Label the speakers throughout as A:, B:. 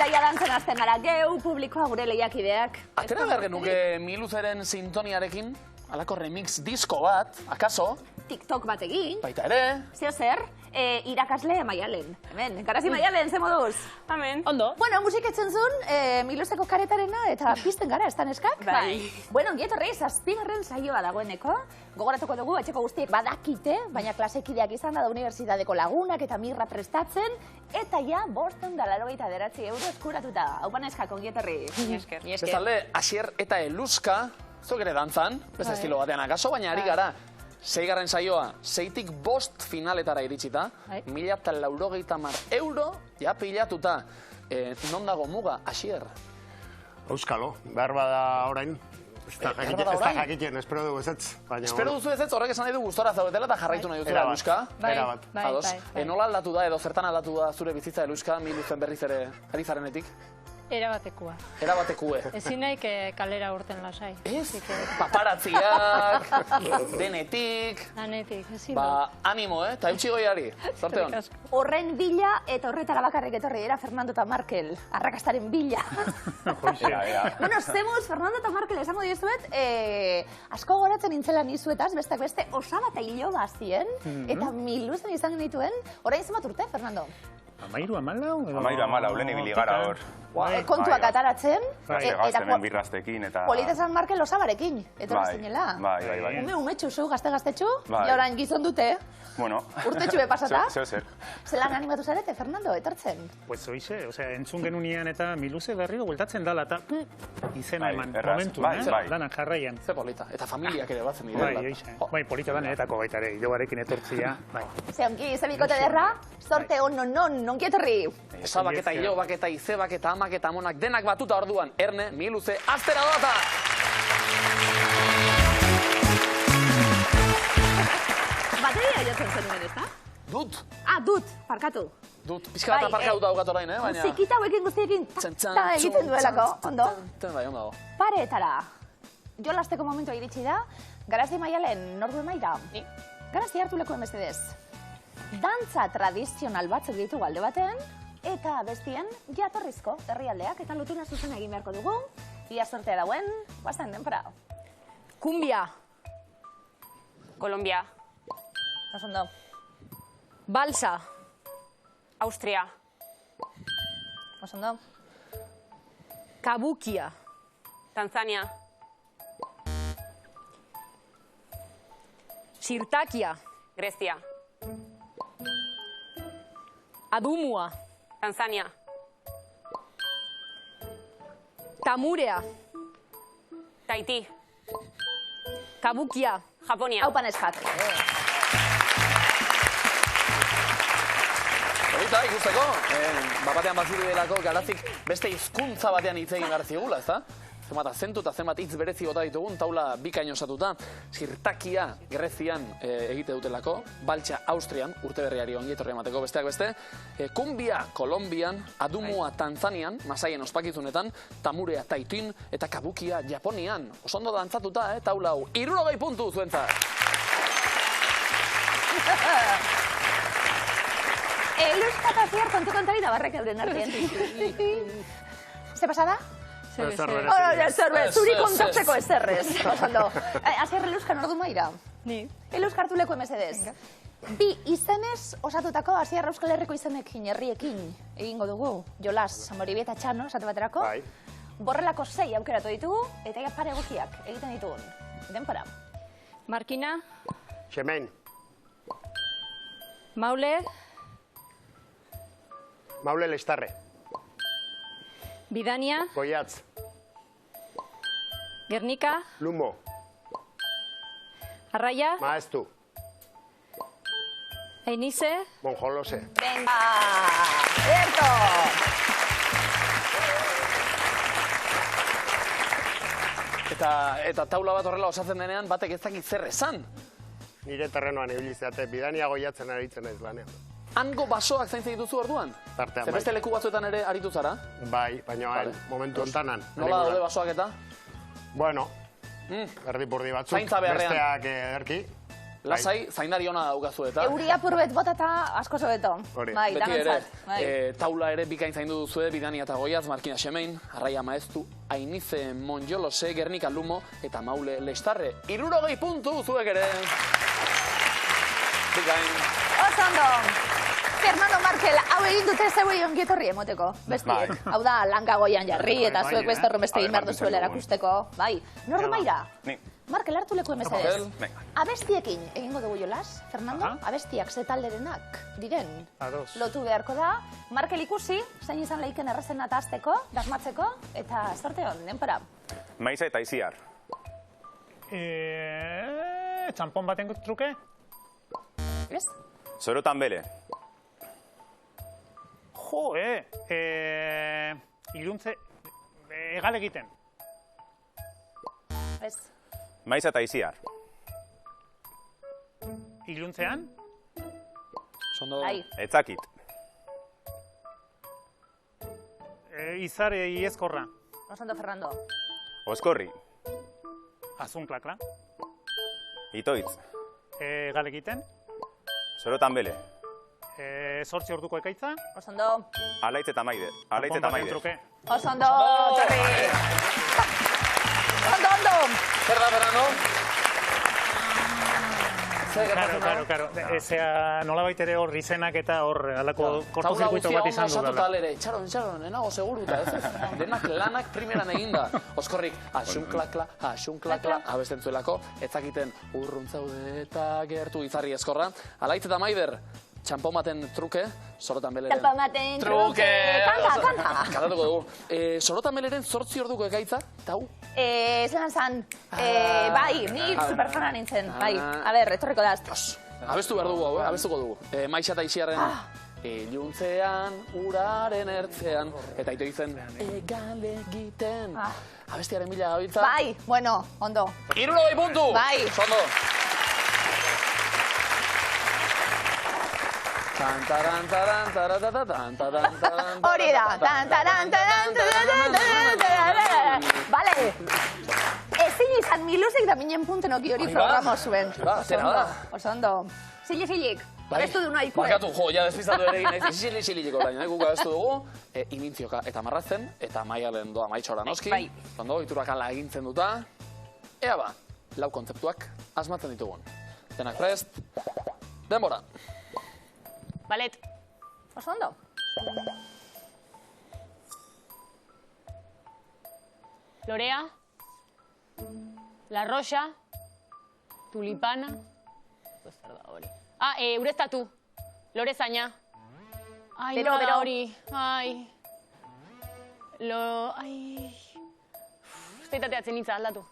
A: Eta ja dantzen azten gara, geu publikoa gure lehiakideak.
B: Atera behar genuke Miluzeren sintoniarekin, alako remix disko bat, akaso?
A: TikTok bat egin.
B: Baita ere.
A: Zeo zer, irakasle Maialen. Hemen, garazi Maialen, ze moduz?
C: Hemen.
A: Ondo. Bueno, musiketzen zuen, Miluzeko karetarena eta pizten gara, ez da neskak?
C: Bai.
A: Bueno, ongi zazpigarren saioa dagoeneko. Gogoratuko dugu, etxeko guztiek badakite, baina klasekideak izan da unibertsitateko lagunak eta mirra prestatzen, eta ja, 589 euro eskuratuta. Hau neskak, ongi etorri.
C: Esker.
B: Bestalde, Asier eta Eluska, zuek ere dantzan, beste estilo batean akaso, baina ari gara. 6. saioa, 6tik 5 finaletara iritsita, 1.080 euro, ja pilatuta. Non dago muga, Asier?
D: Euskalo, behar bada orain. Ez da jakiten, espero dugu ezetz.
B: Espero duzu ezetz, horrek esan nahi du gustora zaudetela eta jarraitu nahi duzula Eluska.
D: Erabat.
B: Ados, nola aldatu da edo zertan aldatu da zure bizitza Eluska, Miluzen berriz ere ari zarenetik?
C: Erabatekua.
B: Erabatekue.
C: Ezin naik kalera urten lasai.
B: Ez? Paparatziak, denetik.
C: Danetik, ezin
B: Ba, animo, eta eutxi goiari. Zorte hon.
A: Horren bila eta horretara bakarrik etorri era Fernando eta Markel, arrakastaren bila. Bueno, zemuz, Fernando eta Markel esango diezuet, asko goratzen nintzela nizuetaz, bestak beste osaba eta iloba zien, eta Miluzen izan genituen, orain zenbat urte, Fernando?
E: Amairu amalau?
F: Amairu amalau, lehen ibili gara hor.
A: Kontuak ataratzen.
F: Gazte hemen birraztekin eta...
A: Politezan Markel osabarekin, etorri zinela.
F: Bai.
A: Umetxu, zu, gazte-gaztetxu,
F: Bai.
A: ja orain gizon dute.
F: Bueno.
A: Urtetxu be pasata.
F: Zer.
A: Zelan animatu zarete, Fernando, etortzen?
E: Pues oixe, entzun genunean eta Miluze berriro bueltatzen dala eta izena eman, momentu, lanak jarraian.
B: Ze polita, eta familiak ere batzen dira.
E: Bai, oixe. Bai, polita da niretako baita ere, ilobarekin etortzia.
A: Ze onki, ze bikote derra, sorte non, onki etorri.
B: Osabak eta ilobak eta izebak eta amak eta amonak denak batuta orduan, Erne, Miluze, aztera doata!
A: Bateria jotzen zenuen, ez da?
B: Dut!
A: Dut, parkatu.
B: Dut, pixka bat aparka dut daukat orain, baina...
A: Zikita hauekin guztiekin, egiten duelako, ondo?
B: Bai, ondo.
A: Pareetara. Jolasteko momentua iritsi da, Garazi Maialen, nordu emaira? Ni. Garazi hartu lekuen mesedez. Dantza tradizional batzuk ditugu alde batean, eta bestien jatorrizko herrialdeak eta lotuna zuzen egin beharko dugu. Ia sortea dauen, guazten denpora.
C: Kumbia. Colombia.
A: Osondo.
C: Balsa. Austria.
A: Osondo.
C: Kabukia.
G: Tanzania.
C: Sirtakia.
G: Grecia.
C: Adumua.
G: Tanzania.
C: Tamurea.
G: Tahití.
C: Kabukia.
G: Japonia.
A: Hau paneskak.
B: Horita, ikusteko, batean bazirudelako Garazik beste hizkuntza batean hitz egin behar zigula, ez da? Zenbat azentu eta zenbat hitz berezi bota ditugun, taula bikaino osatuta. Sirtakia Grezian egite dutelako, Baltsa Austrian, urte berriari ongi etorri emateko besteak beste, Kumbia Kolombian, Adumua Tanzanian, Masaien ospakizunetan, Tamurea Tahitin eta Kabukia Japonian. Osondo dantzatuta, taula hau, 60 puntu zuentzat.
A: Eluska eta ziar kontu kontari da barrek euren artean. Ze pasada? Zuri kontatzeko ezerrez. Asier Eluska nordu maira?
C: Ni.
A: Eluska hartu leku mesedez. Bi izenez osatutako Asier Euskal Herriko izenekin, herriekin egingo dugu. Jolas, Samoribi eta Txano, esate baterako. Borrelako 6 aukeratu ditugu, eta ia pare egokiak egiten ditugun. Denpora.
C: Markina.
D: Xemein.
C: Maule.
D: Maule Lestarre.
C: Bidania.
D: Goiatz.
C: Gernika.
D: Lumo.
C: Arraia.
D: Maeztu.
C: Einize.
D: Monjolose.
A: Venga! Erto!
B: Eta taula bat horrela osatzen denean, batek ez dakit zer esan.
D: Nire terrenoan ibilizeate, Bidania Goiatzen aritzen naiz lanean.
B: Hango basoak zaintzen dituzu orduan?
D: Tartean,
B: Zer beste leku batzuetan ere aritu zara?
D: Bai, baina momentu ontanan.
B: Nola daude basoak eta?
D: Bueno, erdi-purdi batzuk,
B: Zaintza beharrean.
D: besteak erki.
B: Lasai, zaindari ona daukazu eta.
A: Euri apurbet botata asko zobeto. Bai,
B: Beti ere,
A: danantzat.
B: taula ere bikain zaindu duzue, Bidania eta Goiaz, Markina Xemein, Arraia Maeztu, Ainize Monjolose, Gernika Lumo eta Maule Lestarre. 60 puntu zuek ere. Bikain.
A: Oso ondo. Fernando Markel, hau egin dute zeuei ongietorri emoteko, bestiek. Hau da, lanka goian jarri eta zuek beste horrenbeste egin behar duzuela erakusteko. Bai, nor Maira?
F: Ni.
A: Markel, hartu leku emezedez. Abestiekin egingo dugu jolas, Fernando? Abestiak ze talderenak diren. Lotu beharko da. Markel ikusi, zein izan lehiken errazen atazteko, dasmatzeko, eta zarte hon, denpora.
F: Maiza eta Iziar.
E: Txampon baten truke?
A: Ez?
F: Sorotan bele.
E: Jo, iluntze, egal egiten.
A: Ez.
F: Maiza eta Iziar.
E: Iluntzean?
B: Sondo.
A: Ai.
F: Etzakit.
E: Izar iezkorra.
A: Osondo, Fernando.
F: Oskorri.
E: Azunklakla.
F: Itoitz.
E: Egal egiten.
F: Sorotan bele.
E: 8 orduko ekaitza.
A: Osondo.
F: Alaitz eta Maider. Alaitz eta Maider.
A: Osondo, torri. Ondo.
B: Zer da, Fernando?
E: Karo. Ezea nolabait ere hor izenak eta hor alako kortozirkuito bat izan
B: dudala.
E: dudala.
B: Talere, txaron, enago seguruta, ez? Denak lanak primeran eginda. Oskorrik, asunklakla, abesten zuelako, etzakiten urruntzaude eta gertu izarri eskorra. Alaitz eta Maider, txampon baten truke, Sorotan beleren.
A: Txampon baten truke. Kanta.
B: Kantatuko dugu. Sorotan beleren 8 orduko ekaitza, eta hau?
A: Zelan zan, bai, ni superfana nintzen, bai. A ber, etorriko da.
B: Abestu behar dugu, abestuko dugu. Maixa eta Ixiarren, iluntzean, uraren ertzean, eta ito izen, egal egiten. Abestiaren bila gabiltza.
A: Bai, bueno, ondo.
B: 60 puntu!
A: Bai.
B: Ondo.
A: Hori da. Bale. Ezin izan miluzik da minen puntenoki hori programo zuen. Oso ondo. Zilik. Abestu du nahiko.
B: Bakatu, ja despistatu ere egin naiz. Zilik orain, guk abestu dugu. Imintzioka eta Marrazen, eta Maialen doa Maitxora noski. Ondo, iturak ala egintzen duta. Ea ba, 4 kontzeptuak asmatzen ditugun. Denak prest. Denbora.
A: Balet. Oso ondo.
C: Lorea. La Rosa. Tulipana. Ureztatu. Lorezaina. Ai, nola hori. Ai. Zeitateatzen hitza aldatu.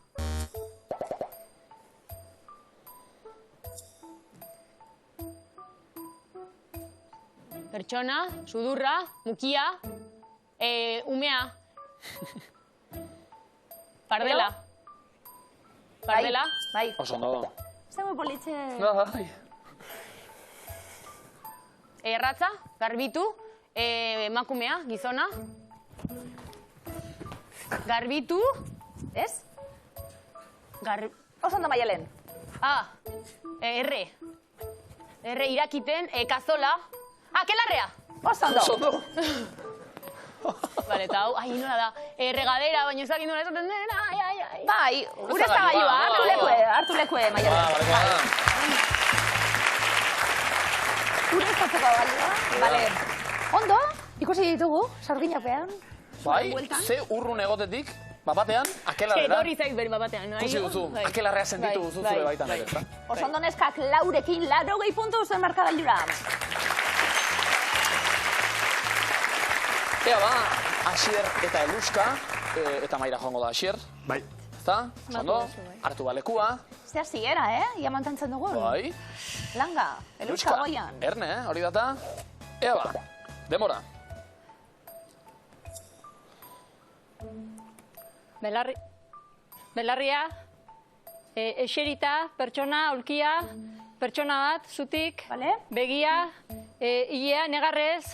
C: Pertsona, sudurra, mukia, umea. Pardela.
A: Bai.
B: Oso ondo.
A: Zego politxe.
C: Erratza, garbitu, emakumea, gizona. Garbitu.
A: Ez? Oso ondo Maialen.
C: Erre irakiten, kazola. Kelarrea.
A: Oso ondo.
C: Vale, eta hau, nola da, regadera, baina ez dakit nola esaten den,
A: Bai, urezagailua, hartu lekue, Maialen. Ureztatzeko gailua, bale. Ondo, ikusi ditugu, saurginapean.
B: Bai, ze urrun egotetik, batean, akelarrera.
C: Etorri zait beri batean.
B: Ikusi duzu, akelarrea sentitu duzu zure baitan ere.
A: Oso ondo neskak 4rekin 80 puntu zuen markagailura.
B: Ea ba, Asier eta Eluska, eta Maira joango da Asier.
D: Bai.
B: Ezta? Ondo, hartu balekua.
A: Zea zigera, Ia mantentzen dugun.
B: Bai.
A: Langa, Eluska goian.
B: Erne, hori data. Ea ba, demora.
C: Belarria, eserita, pertsona, aulkia, pertsona bat, zutik, begia, ilea, negarrez,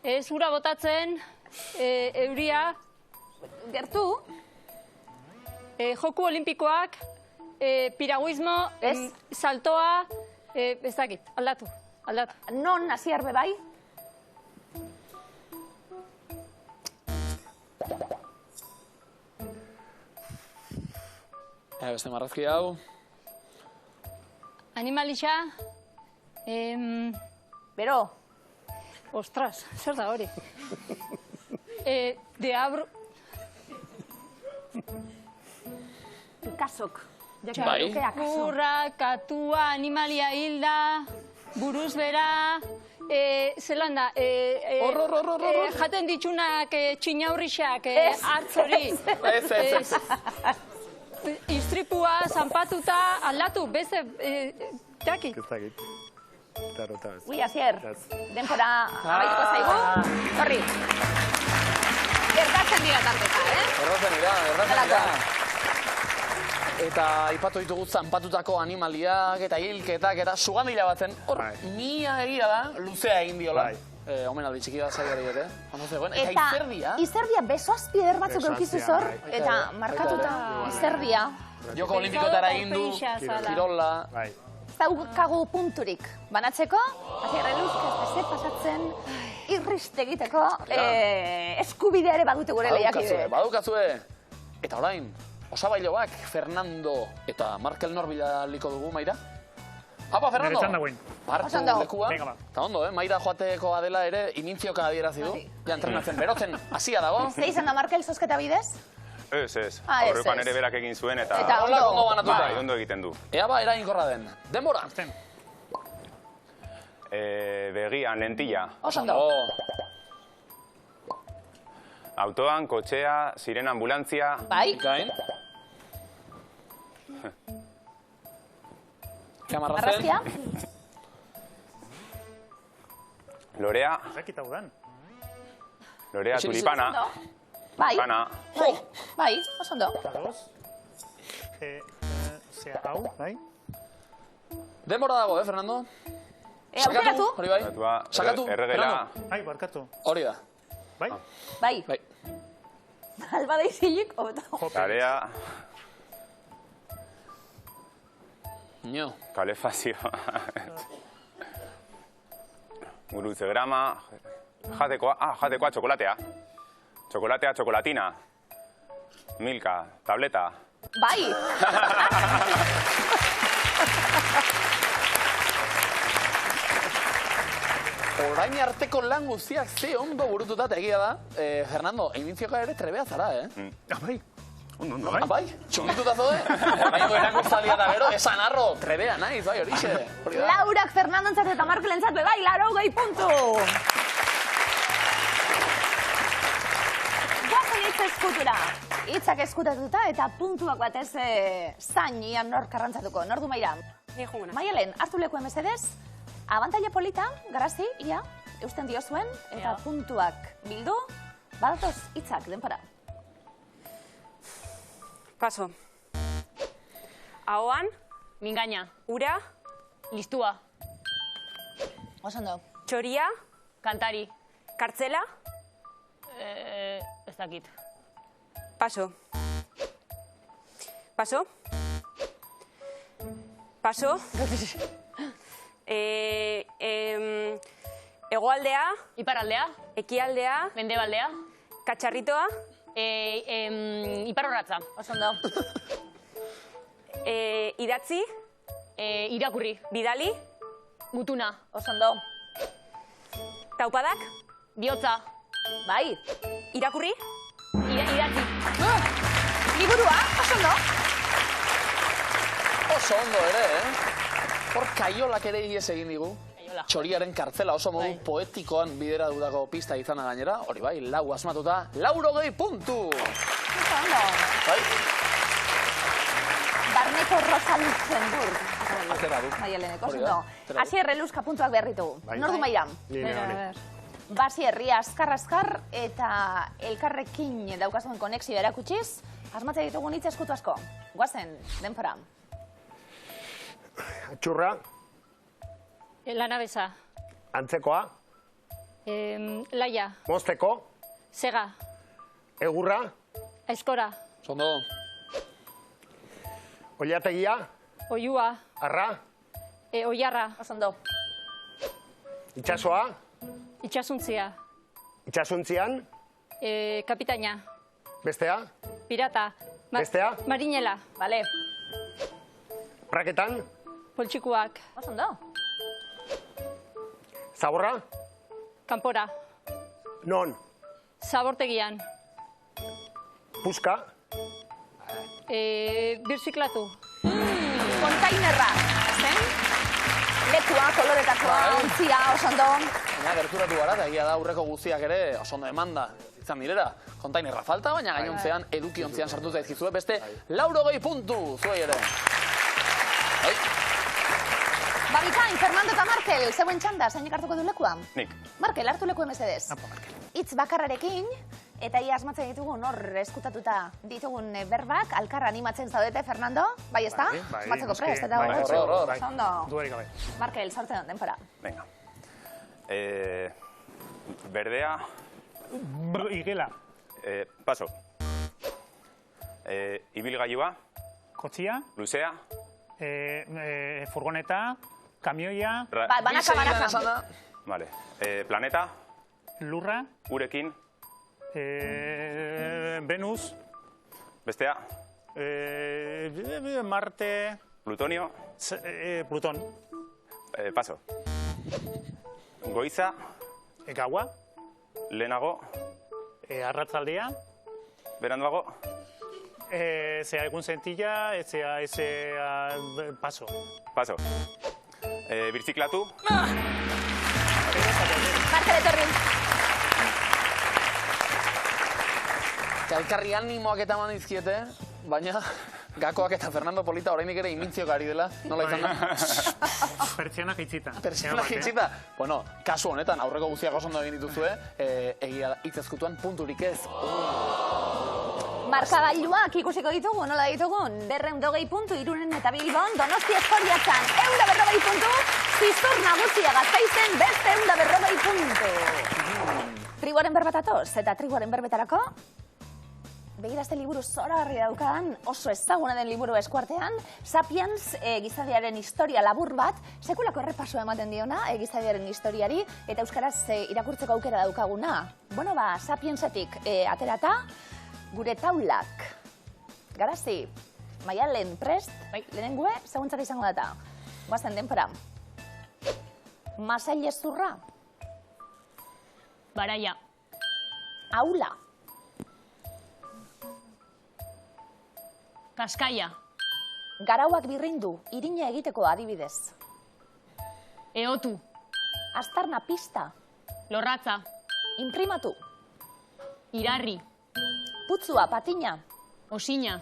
C: ez ura botatzen, euria,
A: gertu,
C: joku olimpikoak, Piraguismo, saltoa, ez dakit, aldatu.
A: Non Asier be bai?
B: Beste marrazki hau.
C: Animalixa,
A: Bero,
C: ostras, zer da hori? Deabro...
A: kasok.
B: Bai.
C: Kurra, katua, animalia hilda, buruz bera, zelan da, jaten ditxunak txinaurrixak, hartzori.
B: Ez.
C: Istripua, zanpatuta, aldatu, beste, dakit.
D: Ez dakit.
A: Ui, Asier, denpora amaituko zaigu. Horri. Gertatzen dira tarteka,
B: Erratzen dira. Eta aipatu ditugu zanpatutako animaliak eta hilketak eta sugandila batzen. Hor, mia egia da, luzea egin diola. Omenaldi txiki bat zaiari ere. Eta
A: izerdia besoazpi eder batzuk eukizu zor. Eta markatuta izerdia.
B: Joko olimpikotara egin du, kirola.
A: Zaukagu punturik banatzeko. Asier, eluzkaz pasatzen irrist egiteko eskubidea ere badute gure lehiakide.
B: Badukazue. Eta orain, osabailoak Fernando eta Markel Norbila liko dugu, Maira? Apa, Fernando!
E: Nire txanda guen.
B: Partu lekua. Eta ondo, Maira joateko adela ere imintzioka adierazi du. Ja entrenatzen berotzen, hasia dago.
A: Ze izan da Markel zozketa bidez?
F: Ez. Aurrekoan ere berak egin zuen eta...
A: Eta ondo
B: banatuta.
F: Ondo egiten du.
B: Ea ba, eraginkorra den. Denbora!
F: Begian, lentilla.
A: Osondo.
F: Autoan, kotxea, sirena, ambulantzia.
A: Bai.
B: Gain.
A: Marrazkia.
F: Lorea.
E: Zakita udan.
F: Lorea, tulipana.
A: Bai.
F: Pana.
A: Bai, osondo.
E: Kadoz. Zea hau, bai.
B: Denbora dago, Fernando?
A: Aukeratu.
B: Hori bai. Sakatu.
F: Erregela.
E: Ai, barkatu.
B: Hori da.
E: Bai?
A: Bai. Albada izilik, hobeto.
F: Tarea.
B: Nio.
F: Kalefazio. Gurutze grama. Jatekoa, txokolatea. Txokolatea, txokolatina. Milka, tableta.
A: Bai.
B: Orain arteko lan guztiak ze ondo burututa egia da. Fernando, imintzioka ere trebea zara,
E: Bai. Ondo,
B: bai. Bai, txukituta zode. Baina erakustalia da gero, esan arro, trebea naiz, bai, horixe.
A: Laurak Fernandontzat eta Markelentzat bai, 80 puntu. Guazen hitz eskutura. Hitzak eskutatuta eta puntuak batez zainian nork arrantzatuko. Nor du Maira? Maialen, hartu lekuen mesedez. Abantaila polita, garazi, ia, eusten diozuen, eta puntuak bildu, badatoz hitzak, denpora.
G: Paso. Ahoan.
C: Mingaina.
G: Ura.
C: Listua.
A: Osondo.
G: Txoria.
C: Kantari.
G: Kartzela.
C: Ez dakit.
G: Paso. Paso. Paso. Hegoaldea.
C: Iparraldea.
G: Ekialdea.
C: Mendebaldea.
G: Katxarritoa.
C: Iparrorratza.
A: Osondo.
G: Idatzi.
C: Irakurri.
G: Bidali.
C: Gutuna.
A: Osondo.
G: Taupadak.
C: Bihotza.
A: Bai.
G: Irakurri.
C: Idatzi.
A: Liburua, osondo.
B: Oso ondo ere, Hor kaiolak ere ies egin digu. Txoriaren kartzela oso modu poetikoan bideratutako pista izana gainera. Hori bai, lau asmatuta, 80 puntu!
A: Oso
B: Bai?
A: Barneko Rosa Luxemburg.
B: Atera du.
A: Maialeneko, osondo. Asier, eluzka puntuak beharritu. Nor du Maira? Basier, ria azkar eta elkarrekin daukazuen konexioa erakutsiz, asmatze ditugun hitz eskutu asko. Guazen, denpora.
D: Txurra.
C: Lanabesa.
D: Antzekoa.
C: Laia.
D: Mozteko.
C: Sega.
D: Egurra.
C: Aizkora.
B: Sondo.
D: Oiategia,
C: Oiua,
D: arra,
C: oiarra,
A: Osondo.
D: itxasoa,
C: itxasuntzia,
D: itxasuntzian,
C: kapitaina,
D: bestea,
C: pirata,
D: bestea,
C: marinela,
A: Bale.
D: praketan,
C: poltsikuak,
A: Osondo.
D: zaborra,
C: kanpora,
D: non,
C: zabortegian,
D: puska,
C: birziklatu,
A: Kontainerra. Zen? Lekua, koloretakoa, ontzia, osondo.
B: Baina gerturatu gara, eta egia da aurreko guztiak ere oso ondo emanda izan direra. Kontainerra falta, baina gainontzean edukiontzean sartu zaizkizue beste 80 puntu zuei ere.
A: Babikain, Fernando eta Markel, zeuen txanda, zeinek hartuko du lekua?
F: Nik.
A: Markel, hartu lekua mesedez. Hitz bakarrarekin, eta ia asmatzen ditugun hor eskutatuta ditugun berbak, alkarra animatzen zaudete, Fernando? Bai, ez da?
E: Bai,
A: Asmatzeko
E: noski.
A: prest, eta
E: Bai,
B: hor.
A: Ondo.
E: Dudarik gabe.
A: Markel, sortzen dut, denpora.
F: Venga. Berdea,
E: Igela,
F: paso. Ibilgailua,
E: kotxia,
F: luzea,
E: furgoneta, kamioia,
A: Banaka, banaka.
F: Vale. Planeta,
E: lurra,
F: urekin,
E: Venus,
F: bestea,
E: Marte,
F: Plutonio,
E: Pluton,
F: paso. Goiza,
E: gaua,
F: lehenago,
E: arratzaldea,
F: beranduago,
E: zea egun zentilla, paso.
F: paso. Birziklatu,
A: Markel, etorri.
B: Elkarri animoak eta eman dizkiete, baina Gakoak eta Fernando Polita oraindik ere imintziok ari dela, nola izan da?
E: Pertsiana jitzita.
B: Pertsiana jitzita. Bueno, kasu honetan, aurreko guztiak oso ondo egin dituzue, egia hitz ezkutuan punturik ez.
A: Markagailuak ikusiko ditugu, nola ditugun? 220 puntu, Irunen eta Bilbon, Donosti Eskoriatzan, 140 puntu, Zizur Nagusia Gasteizen, beste 140 puntu. Tribuaren berbetatoz, eta tribuaren berbetarako, begirazte liburu zoragarri daukadan, oso ezaguna den liburu eskuartean, Sapiens gizadiaren historia labur bat, sekulako errepasoa ematen diona gizadiaren historiari, eta euskaraz irakurtzeko aukera daukaguna. Bueno, Sapiensetik aterata, gure taulak. Garazi, Maialen, prest, lehenengue, seguntzara izango data. Guazen denpora. Masail ezurra.
C: Baraia.
A: Aula.
C: Kaskaia.
A: Garauak birrindu, irina egiteko adibidez.
C: Eotu.
A: Astarna pista.
C: Lorratza.
A: Imprimatu.
C: Irarri.
A: Putzua, patina.
C: Osina.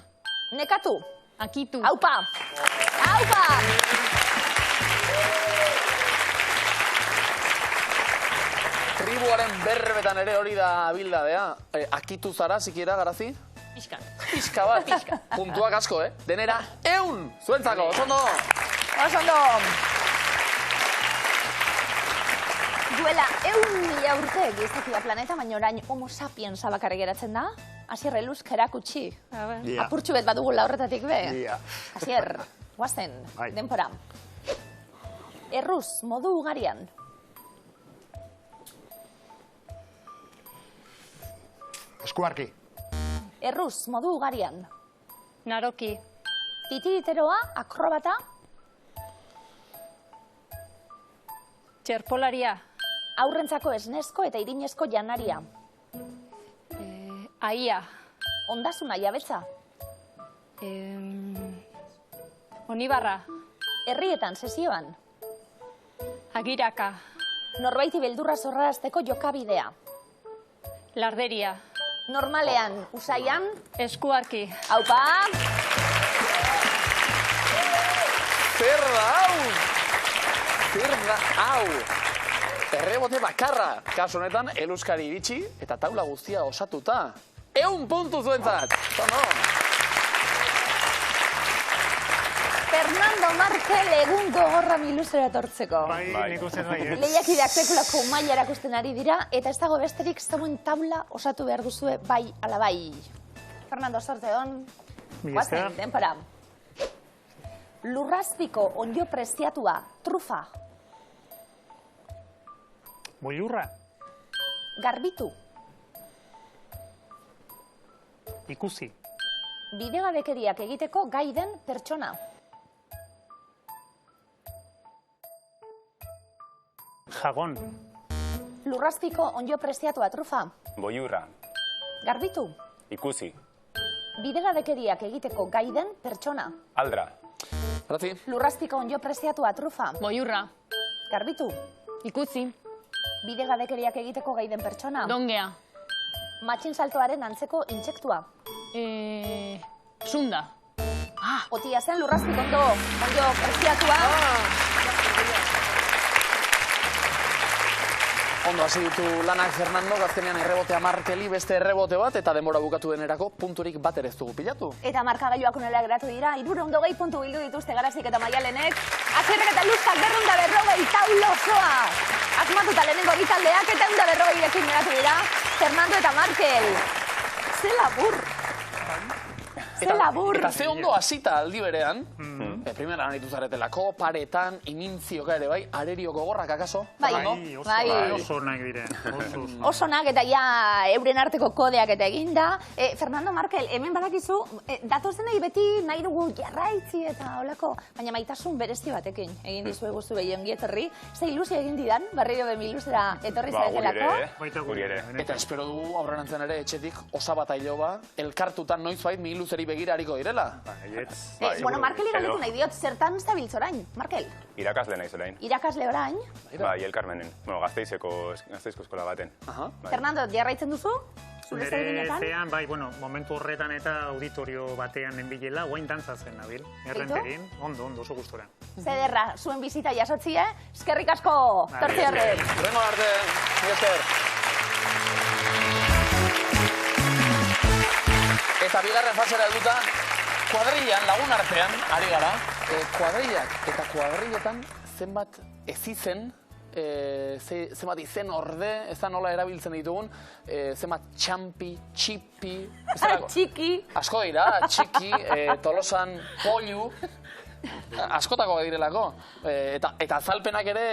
A: Nekatu.
C: Akitu.
A: Aupa! Aupa!
B: Tribuaren berbetan ere hori da bildadea. Akitu zara, sikiera, Garazi?
C: Pixka.
B: Pixka bat. Puntuak asko, Denera, 100! Zuentzako, oso ondo!
A: Oso ondo! Duela 100.000 urte gizakia planeta, baina orain homo sapiensa bakarrik geratzen da. Asier, eluzk erakutsi. Apurtxu bet badugula horretatik be. Asier, guazen, denpora. Erruz, modu ugarian.
D: Eskuarki.
A: Erruz, modu ugarian.
C: Naroki.
A: Titiriteroa, akrobata.
C: Txerpolaria.
A: Aurrentzako esnezko eta irinezko janaria.
C: Aia.
A: Ondasuna jabetza.
C: Onibarra.
A: Herrietan, sesioan.
C: Agiraka.
A: Norbaiti beldurra zorrarazteko jokabidea.
C: Larderia.
A: Normalean, usaian.
C: Eskuarki.
A: Aupa!
B: Zer da hau? Zer da hau? Errebote bakarra. Kasu honetan, eluzkari iritsi eta taula guztia osatuta. 100 puntu zuentzat!
A: Fernando Markel egun gogorra miluzera etortzeko.
E: Bai, nik uste bai,
A: Lehiakideak sekulako maila erakusten ari dira, eta ez dago besterik zeuen taula osatu behar duzue bai ala bai. Fernando, sorte hon. Guazen, denpora. Lurrazpiko onjo preziatua, trufa.
E: Boilurra.
A: Garbitu.
E: Ikusi.
A: Bidegabekeriak egiteko gai den pertsona.
E: Jagon.
A: Lurrazpiko onjo preziatua, trufa.
F: Boiurra.
A: Garbitu.
F: Ikusi.
A: Bidegabekeriak egiteko gai den pertsona.
F: Aldra.
B: Grazi.
A: Lurrazpiko onjo preziatua, trufa.
C: Boiurra.
A: Garbitu.
C: Ikusi.
A: Bidegabekeriak egiteko gai den pertsona.
C: Dongea.
A: Matxin saltoaren antzeko intsektua.
C: Sunda.
A: Otia zen lurrazpiko onjo preziatua.
B: Ondo hasi ditu lanak Fernando, gazkenean errebotea Markeli, beste errebote bat, eta denbora bukatu denerako punturik bat ere ez dugu pilatu.
A: Eta markagailuak onela geratu dira, 320 puntu bildu dituzte Garazik eta Maialenek. Azierrek eta Luzak 240 taula osoa. Asmatuta lehenengo bitaldeak eta 140ekin geratu dira, Fernando eta Markel. Ze labur! Ze labur!
B: Eta ze ondo hasita aldi berean, primeran aritu zaretelako, paretan, imintzioka ere bai, arerio gogorrak akaso?
A: Bai,
E: oso onak dire.
A: Oso onak eta ja euren arteko kodeak eta eginda. Fernando, Markel, hemen badakizu, datozenei beti nahi dugu jarraitzi eta olako, baina maitasun berezi batekin egin dizu eguzu behi ongietorri. Ze ilusia egin didan, barriro bemiluzera etorri zaretelako.
F: Guri ere.
B: Eta espero dugu aurrenantzen ere etxetik osabata iloba, elkartutan noizbait miluzeri begira hariko direla.
A: Bueno, Markeli galdetu nahi diot, zertan zabiltz orain, Markel?
F: Irakasle naiz orain.
A: Irakasle orain.
F: Bai, Elkarmenen. Bueno, Gasteizko eskola baten.
A: Fernando, jarraitzen duzu?
E: Nire zean, bai, bueno, momentu horretan eta auditorio batean nenbilela, guain dantza zen, nabil. Errenterin, ondo, oso gustora.
A: Zederra, zuen bizita jasotzi, eskerrik asko, torti horren.
B: Rengo arte, Miester. Eta bigarren fasera eduta, kuadrillan, lagun artean, ari gara, kuadrillak eta kuadrilletan zenbat ezizen, zenbat izen orde, ez da nola erabiltzen ditugun, zenbat txampi, txipi...
A: Txiki.
B: Asko dira, txiki, Tolosan, pollu... Askotako direlako, eta azalpenak ere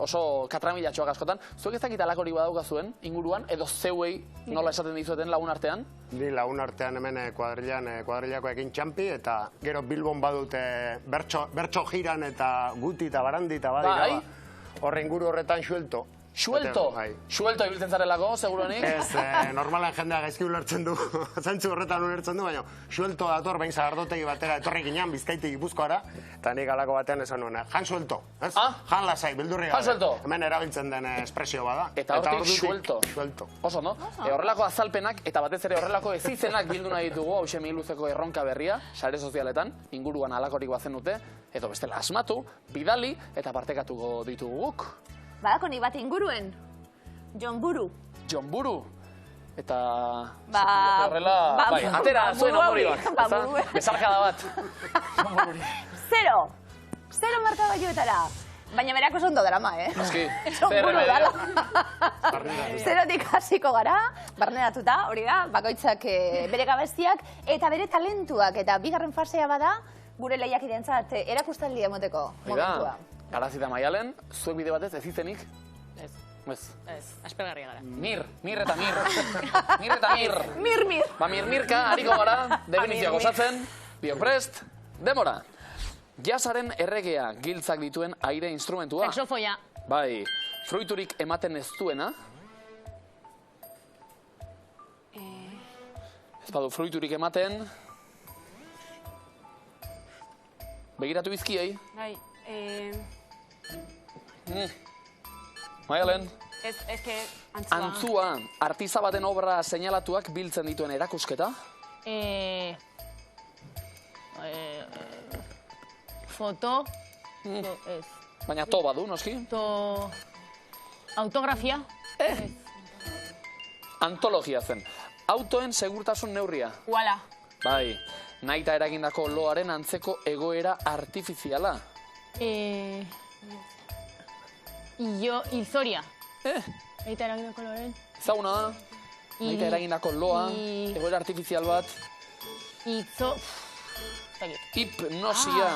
B: oso katramilatxoak askotan. Zuek ez dakit alakori badaukazuen inguruan, edo zeuei nola esaten dizueten lagun artean?
D: Ni lagun artean hemen kuadrillako egin txampi, eta gero Bilbon badute bertso jiran eta guti eta barandi eta badira. Horre inguru horretan xuelto.
B: Xuelto? Xuelto ibiltzen zarelako, seguruenik?
D: Ez, normalan jendea gaizki ulertzen du, zantzu horretan ulertzen du, baina xuelto dator behin zagardotegi batera etorri ginean, Bizkaitik Gipuzkoara, eta nik alako batean esan nuen, jan xuelto, ez? Jan lasai, bildurri gabe.
B: Jan xuelto?
D: Hemen erabiltzen den espresio bada.
B: Eta hortik xuelto.
D: Oso,
B: no? Horrelako azalpenak, eta batez ere horrelako ezizenak bildu nahi ditugu, hause miluzeko erronka berria, sare sozialetan, inguruan alakorik bazen dute, edo bestela asmatu, bidali, eta partekatuko ditugu guk.
A: Badako ni bat inguruen, Jon Buru.
B: Jon Buru? Eta... horrela... Bai, atera zuen amorioak. Bezarkada bat.
A: 0 markagailuetara. Baina berako ondo drama,
B: Eski,
A: Jon Buru dala. 0tik hasiko gara, barneratuta, hori da, bakoitzak bere gabeztiak, eta bere talentuak, eta bigarren fasea bada, gure lehiakidentzat erakustaldi emoteko momentua.
B: Garazik eta Maialen, zuek bide batez ez izenik?
C: Ez.
B: Ez.
C: Ez, aspergarria gara.
B: Mir eta mir. Mir eta mir.
A: Mir.
B: Ba, mirka, hariko gara, definizioak osatzen, biok prest, demora. Jazzaren erregea giltzak dituen aire instrumentua.
C: Saxofoia.
B: Bai, fruiturik ematen ez duena. Ez badu fruiturik ematen. Begiratu bizkiei.
G: Bai,
B: Maialen.
G: Ez que antzua.
B: Antzua, artiza baten obra seinalatuak biltzen dituen erakusketa.
C: Foto.
B: Baina to badu, noski?
C: Autografia.
B: Antologia zen. Autoen segurtasun neurria.
C: Uala.
B: Bai, nahita eragindako loaren antzeko egoera artifiziala.
C: Hilzoria. Nahita eragindako loaren.
B: Ezaguna da, nahita eragindako loa, egoera artifizial bat.
C: Hipnosia.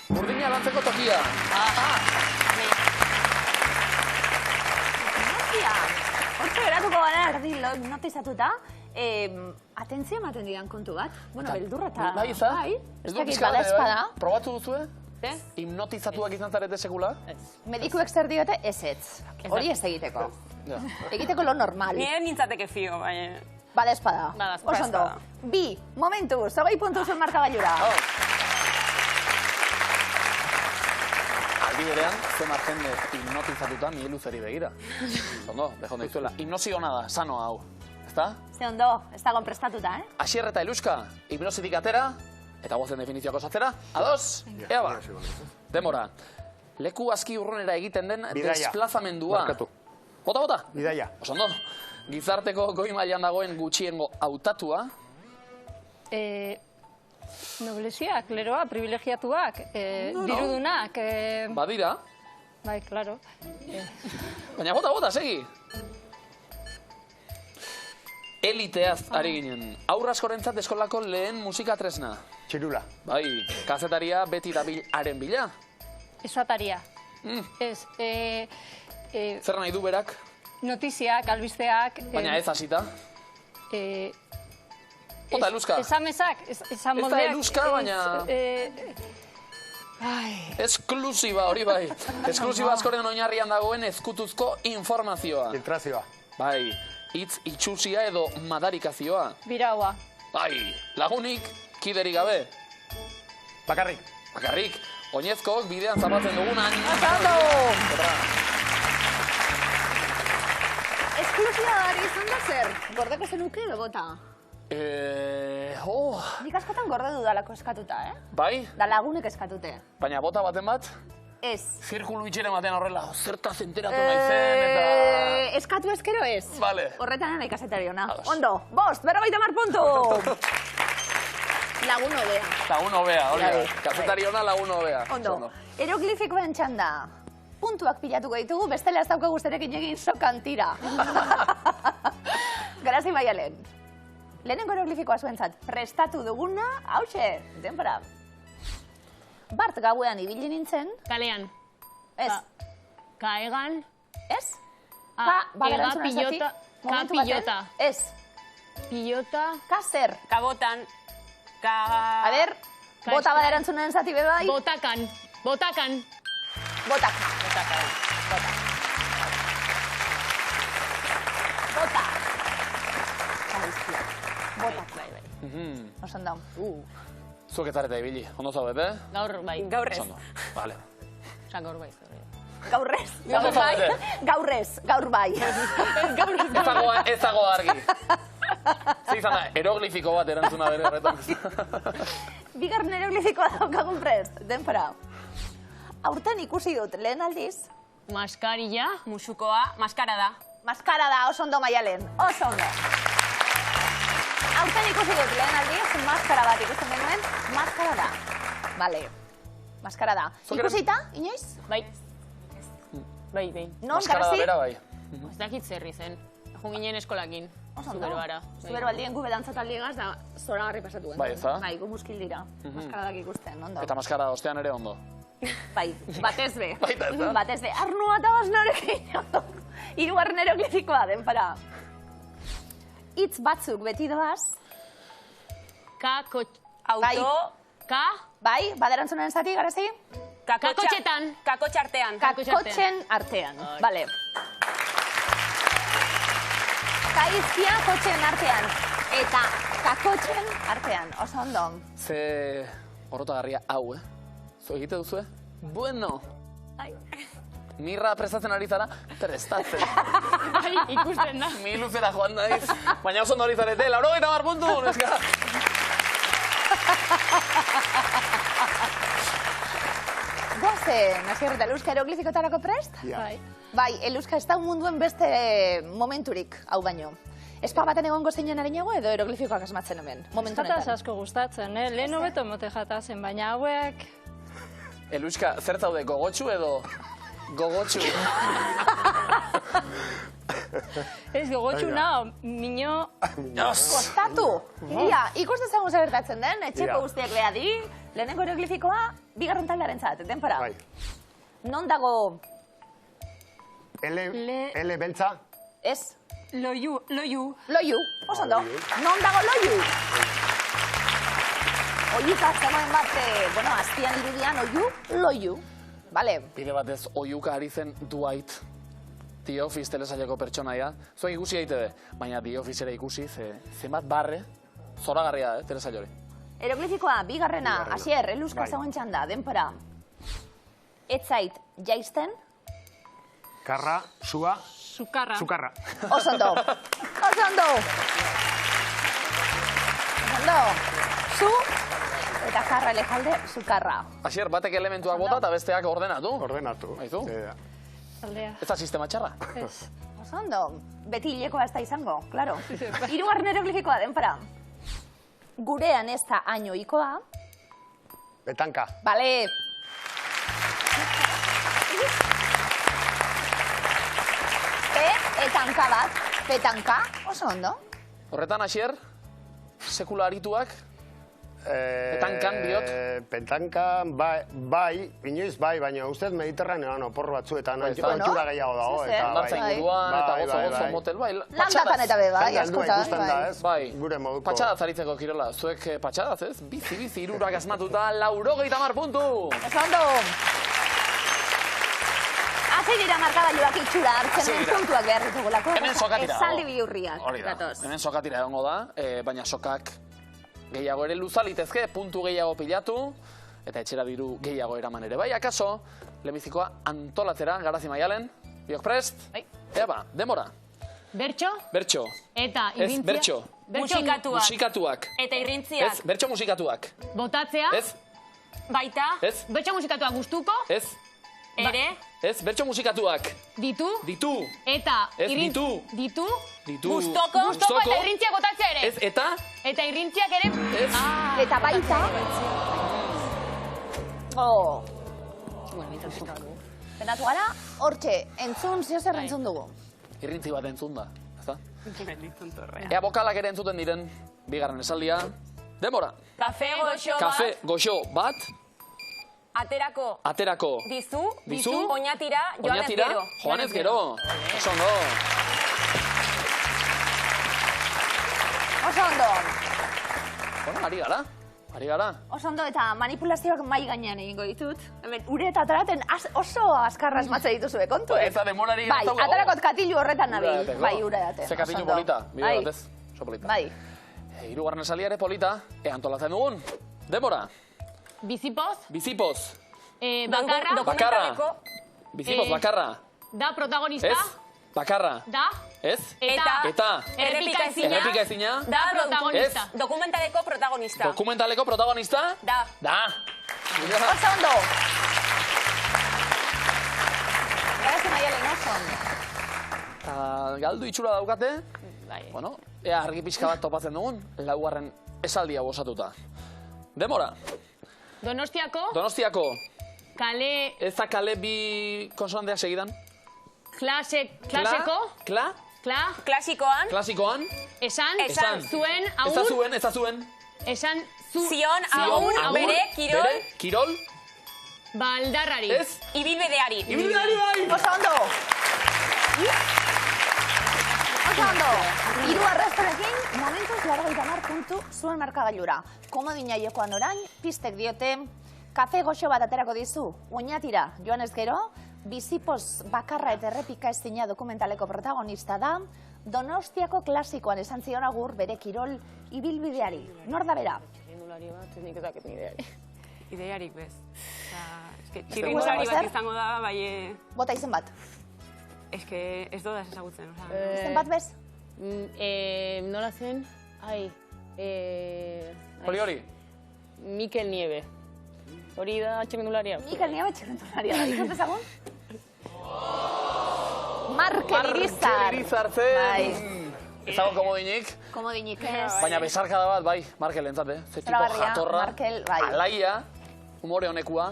B: Burdina lantzeko tokia.
A: Hortxe geratuko gara erdi notizatuta. Atentzia ematen digan kontu bat. Bueno, beldurra eta...
B: Bai, iza? Ez du pizkara
A: espada.
B: Probatu duzue? Hipnotizatuak izan zarete sekula?
A: Medikuek zer diote ezetz. Hori ez egiteko. Egiteko lo normal.
G: Nire nintzateke fio, baina...
A: Bada espada. Oso ondo. Bi, momentu, zogei puntu zuen markagailura.
B: Aldi berean, zemar jende hipnotizatuta mieluzeri begira. Ondo, dejon daizuela. Hipnosi hona da, sano hau. Ezta?
A: Ze ondo, ez dagoen prestatuta,
B: Asier eta Eluska, hipnositik atera, eta gozen definizioak osatzera. Ados? Ea ba. Demora. Leku aski urrunera egiten den desplazamendua. Bota.
D: Bidaia.
B: Oso ondo. Gizarteko goi mailan dagoen gutxiengo hautatua.
C: Noblesiak, leroa, privilegiatuak, dirudunak.
B: Badira.
C: Bai, klaro.
B: Baina bota, segi. Eliteaz ari ginen. Aurra askorentzat eskolako lehen musika tresna.
D: Txirula.
B: Bai, kazetaria beti dabil haren bila.
C: Esataria. Ez,
B: zer nahi du berak?
C: notiziak, albisteak...
B: Baina ez hasita? Ota eluska?
C: Esamezak, esan moldeak...
B: Ez da eluska, baina... Esklusiba, hori bai. Esklusiba askoren oinarrian dagoen ezkutuzko informazioa.
D: Filtrazioa.
B: Bai, hitz itxusia edo madarikazioa.
C: Biraua.
B: Bai, lagunik, kiderik gabe.
D: Bakarrik.
B: Bakarrik, oinezkook bidean zabatzen dugunan.
A: Azaldo! Esklusiadari izan da zer? Gordeko zenuke edo bota? Nik askotan gorde dudalako eskatuta,
B: Bai?
A: Da lagunek eskatute.
B: Baina bota baten bat?
A: Ez.
B: Zirkulu itxeren batean horrela, zertaz enteratu naizen eta...
A: Eskatu eskero ez.
B: Vale.
A: Horretan nahi kasetari hona. Ondo, 5, 50 puntu! Lagun hobea.
B: Lagun hobea, hori da. Kasetari hona lagun hobea.
A: Ondo. Eroglifikoen txanda. Puntuak pilatuko ditugu, bestela ez daukagu zerekin egin sokantira. Garazi Maialen. Lehenengo eroglifikoa zuentzat, prestatu duguna, hauxe, denbora. Bart gauean ibili nintzen.
C: Kalean.
A: Ez.
C: Kaegan.
A: Ez? Ka,
C: ega pilota. Ka pilota.
A: Ez.
C: Pilota.
A: Ka zer?
G: Kabotan.
A: A ber, bota baderantzunen zati bebai.
C: Botakan. Botakan.
A: Botaka. Bota. Bota. Osan da.
B: Zuek etareta ibili, ondo zaudete?
C: Gaur bai.
G: Gaur ez.
B: Vale.
C: Osa, gaur bai.
A: Gaur ez. Gaur ez. Gaur bai.
B: Ez dago argi. Izan da, eroglifiko bat erantzuna bere horretan.
A: Bigarren eroglifikoa daukagun prest. Denpora. Aurten ikusi dut, lehen aldiz.
C: Maskarilla.
G: Musukoa, maskara da.
A: Maskara da, oso ondo Maialen. Oso ondo. Aurten ikusi dut, lehen aldiz, maskara bat ikusten genuen. Maskara da. Vale. Maskara da. Ikusita, inoiz?
C: Bai. Bai.
A: Non,
B: maskara da bera bai.
C: Ez dakit zerri zen. Junginen eskolakin. Zuberoara.
A: Zubero aldien gube dantzataldegaz da zoragarri pasatu genuen.
B: Bai, ez da?
A: Bai, gu muskil dira. Maskaradak ikusten, ondo.
B: Eta maskara ostean ere ondo.
A: Bai, batez be.
B: Baita ez da?
A: Batez be. Arnua eta basnarekin. Hirugarren eroglifikoa, denpara. Hitz batzuk beti doaz.
G: Auto.
C: Ka.
A: Bai, baderantzunen zati, garazi?
C: Kakotxetan.
G: Kakotxartean.
A: Kakotxen artean. Bale. Kaizkia kotxen artean. Eta kakotxen artean. Oso ondo.
B: Ze orotagarria hau, Zu egite duzu, Bueno. Mirra prestatzen ari zara, prestatzen.
C: Ikusten da.
B: Mi luzera joan naiz. Baina oso ondo hori zarete, 80 puntu, neska.
A: Goazen, Asier eta Eluska eroglifikotarako prest?
C: Bai.
A: Bai, Eluska ez da munduen beste momenturik, hau baino. Espa baten egongo zeinen harinago edo eroglifikoak asmatzen hemen, momentu honetan.
C: Jataz asko gustatzen, lehen hobeto mote jatazen, baina hauek...
B: Eluska, zer zaude, gogotxu edo Gogotxu.
C: Ez gogotxu nao, minio...
A: Kostatu! Ia, ikusten zagun zer gertatzen den, etxeko guztiak behadi, lehenengo hieroglifikoa, bigarren taldearen zat, denpora. Non dago...
D: L beltza?
A: Ez.
C: Loiu.
A: Loiu, osondo. Non dago loiu? Oiuka zegoen bat, bueno, azpian irudian oiu, loiu. Vale.
B: Bide batez, oiuka ari zen Dwight. The Office telesaileko pertsonaia. Zuek ikusi daiteke, baina The Office ere ikusi, zenbat barre, zoragarria da, telesail hori.
A: Hieroglifikoa, bigarrena, Asier, eluska zegoen txanda, denpora. Etzait jaisten.
D: Karra, sua.
C: Sukarra.
D: Sukarra.
A: Osondo. Osondo. Osondo. Zu eta karra elejalde, sukarra.
B: Asier, batek elementuak bota eta besteak ordenatu.
D: Ordenatu.
B: Aizu?
C: Aldea.
B: Ez da sistema txarra.
C: Ez.
A: Osondo. Beti hilekoa ez da izango, klaro. Hirugarren hieroglifikoa, denpora. Gurean ez da ainoikoa.
D: Betanka.
A: Bale. Petanka bat. Petanka. Oso ondo.
B: Horretan, Asier, sekula arituak, petankan diot.
D: Petanka, bai, inoiz bai, baina ustez mediterranean opor batzuetan antxura gehiago dago.
B: Landartza inguruan, eta gozo motel, bai.
A: Landatan eta be, bai, askotan.
D: Bai, gure moduko.
B: Patxadaz aritzeko kirola, zuek patxadaz, ez? Bizi, irurak asmatuta, 80 puntu!
A: Oso ondo! Hasi dira markagailuak itxura hartzen puntuak behar ditugulako.
B: Hemen sokatira.
A: Esaldi bihurriak.
B: Hori da, hemen sokatira egongo da, baina sokak gehiago ere luzalitezke, puntu gehiago pilatu, eta etxera diru gehiago eraman ere. Bai, akaso, lehenbizikoa antolatzera, Garazi Maialen, biok prest?
C: Bai.
B: Ea ba, demora.
C: Bertxo?
B: Bertxo.
C: Eta
B: Ez,
C: irintzia?
B: bertxo.
G: Musikatuak.
B: Musikatuak.
G: Eta irrintziak.
B: Ez, bertxo musikatuak.
C: Botatzea?
B: Ez,
G: Baita.
B: ez,
C: Bertxo musikatuak gustuko?
B: ez,
G: Ere.
B: ez, bertxo musikatuak.
C: Ditu?
B: Ditu.
C: Eta
B: Ez, ditu.
C: Ditu?
B: Ditu.
G: Gustoko.
C: Gustoko eta irrintziak botatzea ere?
B: Ez, eta,
C: Eta irrintziak ere?
B: ez,
A: Eta baita... Oh. Penatu gara, hortxe, entzun, zer entzun dugu.
B: irrintzi bat entzun da, ezta? Ea bokalak ere entzuten diren, bigarren esaldia, demora.
G: Kafe goxo
B: Kafe
G: bat.
B: goxo bat,
G: Aterako.
B: aterako.
G: Dizu. Oñatira. Joanez gero.
B: Joanez gero. Oso ondo.
A: Oso ondo.
B: Bueno, ari gara.
A: Oso ondo eta manipulazioak mai gainean egingo ditut. Hemen, ure eta ataraten oso askarra asmatze dituzue kontu.
B: Ez da demorari
A: Bai, aterakot katilu horretan nabil.
B: Ura
A: Bai, ura edaten.
B: Ze katilu polita, bide batez. Oso polita.
A: Bai.
B: Hirugarren esaldia ere polita, antolatzen dugun. Demora.
C: Bizipoz?
B: Bizipoz.
C: Bakarra?
B: Bakarra. Bizipoz, bakarra.
C: Da protagonista?
B: Ez. Bakarra.
C: Da?
B: Ez.
G: Eta.
C: Errepika ezina?
B: Errepika ezina.
C: Da protagonista.
G: Dokumentaleko protagonista.
B: Dokumentaleko protagonista?
G: Da.
B: Da.
A: Oso ondo. Garazi Maialen, oso ondo.
B: Galdu itxura daukate.
C: Bai.
B: Bueno, ea argi pixka bat topatzen dugun, laugarren esaldia osatuta. Demora.
C: Donostiako?
B: Donostiako.
C: Kale...
B: Ez da kale bi konsonanteak segidan?
C: Klaseko?
B: Kla?
G: Klasikoan.
B: Klasikoan?
C: Esan? Zuen?
B: Ez da zuen, ez da zuen.
C: Esan?
G: Zion, agur, bere, kirol.
B: Bere, kirol.
C: Baldarrari.
B: Ez?
G: Ibilbideari.
B: Ibilbideari bai!
A: Oso ondo. Oso ondo. Hiru arrastorekin, momentuz 80 puntu zuen markagailura. Komodina jokoan orain, pistek diote, kafe goxo bat aterako dizu, oinatira joan ez gero, bizipoz bakarra eta errepika ezina dokumentaleko protagonista da, Donostiako klasikoan esan zion agur bere kirol ibilbideari. Nor da bera?
H: Txirrindulari bat, nik ezaket ni ideari. Idearik bez.
A: Txirrindulari
H: Txirrindulari bat izango da, bai...
A: Bota izen bat.
H: Ez dodaz ezagutzen.
A: Izen bat bez?
H: Nola zen? Ai...
B: Hori.
H: Mikel Nieve. Hori da txirrindularia.
A: Mikel Nieve txirrindularia da. Izan dezagun? Markel Irizar.
B: Markel Irizar zen. Ezago komodinik.
A: Komodinik ez.
B: Baina besarkada bat, bai, Markel entzate. Ze tipo jatorra,
A: Markel, bai.
B: alaia, humore honekua,